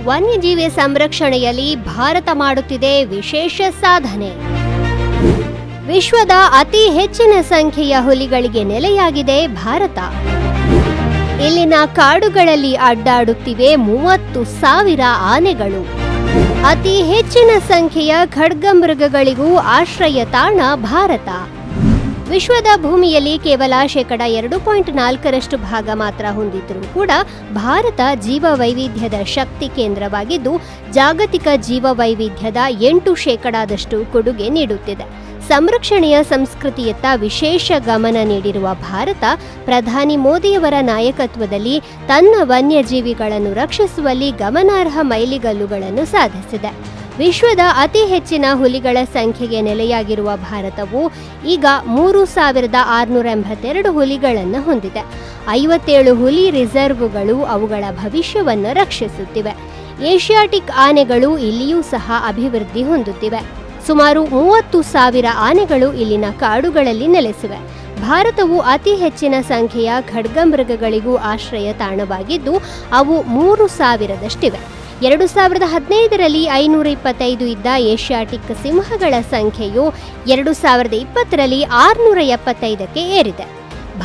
ವನ್ಯಜೀವಿ ಸಂರಕ್ಷಣೆಯಲ್ಲಿ ಭಾರತ ಮಾಡುತ್ತಿದೆ ವಿಶೇಷ ಸಾಧನೆ. ವಿಶ್ವದ ಅತಿ ಹೆಚ್ಚಿನ ಸಂಖ್ಯೆಯ ಹುಲಿಗಳಿಗೆ ನೆಲೆಯಾಗಿದೆ ಭಾರತ. ಇಲ್ಲಿನ ಕಾಡುಗಳಲ್ಲಿ ಅಡ್ಡಾಡುತ್ತಿವೆ 30,000 ಆನೆಗಳು. ಅತಿ ಹೆಚ್ಚಿನ ಸಂಖ್ಯೆಯ ಖಡ್ಗಮೃಗಗಳಿಗೂ ಆಶ್ರಯ ತಾಣ ಭಾರತ. ವಿಶ್ವದ ಭೂಮಿಯಲ್ಲಿ ಕೇವಲ 2.4% ಭಾಗ ಮಾತ್ರ ಹೊಂದಿದ್ರೂ ಕೂಡ ಭಾರತ ಜೀವವೈವಿಧ್ಯದ ಶಕ್ತಿ ಕೇಂದ್ರವಾಗಿದ್ದು ಜಾಗತಿಕ ಜೀವವೈವಿಧ್ಯದ 8% ಕೊಡುಗೆ ನೀಡುತ್ತಿದೆ. ಸಂರಕ್ಷಣೆಯ ಸಂಸ್ಕೃತಿಯತ್ತ ವಿಶೇಷ ಗಮನ ನೀಡಿರುವ ಭಾರತ ಪ್ರಧಾನಿ ಮೋದಿಯವರ ನಾಯಕತ್ವದಲ್ಲಿ ತನ್ನ ವನ್ಯಜೀವಿಗಳನ್ನು ರಕ್ಷಿಸುವಲ್ಲಿ ಗಮನಾರ್ಹ ಮೈಲಿಗಲ್ಲುಗಳನ್ನು ಸಾಧಿಸಿದೆ. ವಿಶ್ವದ ಅತಿ ಹೆಚ್ಚಿನ ಹುಲಿಗಳ ಸಂಖ್ಯೆಗೆ ನೆಲೆಯಾಗಿರುವ ಭಾರತವು ಈಗ 3,682 ಹುಲಿಗಳನ್ನು ಹೊಂದಿದೆ. 57 ಹುಲಿ ರಿಸರ್ವ್ಗಳು ಅವುಗಳ ಭವಿಷ್ಯವನ್ನು ರಕ್ಷಿಸುತ್ತಿವೆ. ಏಷ್ಯಾಟಿಕ್ ಆನೆಗಳು ಇಲ್ಲಿಯೂ ಸಹ ಅಭಿವೃದ್ಧಿ ಹೊಂದುತ್ತಿವೆ. ಸುಮಾರು 30,000 ಆನೆಗಳು ಇಲ್ಲಿನ ಕಾಡುಗಳಲ್ಲಿ ನೆಲೆಸಿವೆ. ಭಾರತವು ಅತಿ ಹೆಚ್ಚಿನ ಸಂಖ್ಯೆಯ ಖಡ್ಗಮೃಗಗಳಿಗೂ ಆಶ್ರಯ ತಾಣವಾಗಿದ್ದು ಅವು 3,000ದಷ್ಟಿವೆ. 2015ರಲ್ಲಿ 525 ಇದ್ದ ಏಷ್ಯಾಟಿಕ್ ಸಿಂಹಗಳ ಸಂಖ್ಯೆಯು 2020ರಲ್ಲಿ 675ಕ್ಕೆ ಏರಿದೆ.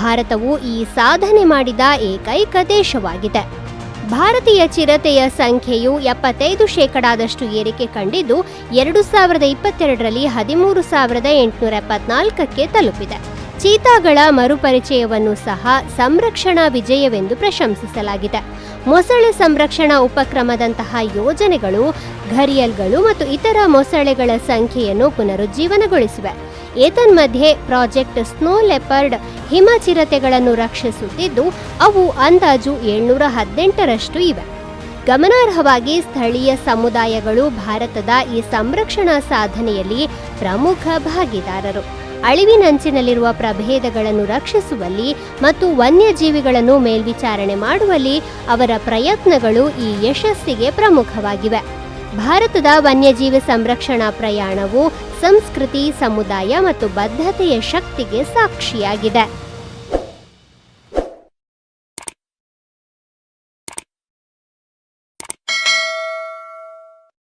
ಭಾರತವು ಈ ಸಾಧನೆ ಮಾಡಿದ ಏಕೈಕ ದೇಶವಾಗಿದೆ. ಭಾರತೀಯ ಚಿರತೆಯ ಸಂಖ್ಯೆಯು 75% ಏರಿಕೆ ಕಂಡಿದ್ದು 2022ರಲ್ಲಿ 13,874ಕ್ಕೆ ತಲುಪಿದೆ. ಚೀತಾಗಳ ಮರುಪರಿಚಯವನ್ನು ಸಹ ಸಂರಕ್ಷಣಾ ವಿಜಯವೆಂದು ಪ್ರಶಂಸಿಸಲಾಗಿದೆ. ಮೊಸಳೆ ಸಂರಕ್ಷಣಾ ಉಪಕ್ರಮದಂತಹ ಯೋಜನೆಗಳು ಘರಿಯಲ್ಗಳು ಮತ್ತು ಇತರ ಮೊಸಳೆಗಳ ಸಂಖ್ಯೆಯನ್ನು ಪುನರುಜ್ಜೀವನಗೊಳಿಸಿವೆ. ಏತನ್ಮಧ್ಯೆ ಪ್ರಾಜೆಕ್ಟ್ ಸ್ನೋ ಲೆಪರ್ಡ್ ಹಿಮ ಚಿರತೆಗಳನ್ನು ರಕ್ಷಿಸುತ್ತಿದ್ದು ಅವು ಅಂದಾಜು 718ರಷ್ಟು ಇವೆ. ಗಮನಾರ್ಹವಾಗಿ ಸ್ಥಳೀಯ ಸಮುದಾಯಗಳು ಭಾರತದ ಈ ಸಂರಕ್ಷಣಾ ಸಾಧನೆಯಲ್ಲಿ ಪ್ರಮುಖ ಭಾಗಿದಾರರು. ಅಳಿವಿನಂಚಿನಲ್ಲಿರುವ ಪ್ರಭೇದಗಳನ್ನು ರಕ್ಷಿಸುವಲ್ಲಿ ಮತ್ತು ವನ್ಯಜೀವಿಗಳನ್ನು ಮೇಲ್ವಿಚಾರಣೆ ಮಾಡುವಲ್ಲಿ ಅವರ ಪ್ರಯತ್ನಗಳು ಈ ಯಶಸ್ಸಿಗೆ ಪ್ರಮುಖವಾಗಿವೆ. ಭಾರತದ ವನ್ಯಜೀವಿ ಸಂರಕ್ಷಣಾ ಪ್ರಯಾಣವು ಸಂಸ್ಕೃತಿ, ಸಮುದಾಯ ಮತ್ತು ಬದ್ಧತೆಯ ಶಕ್ತಿಗೆ ಸಾಕ್ಷಿಯಾಗಿದೆ.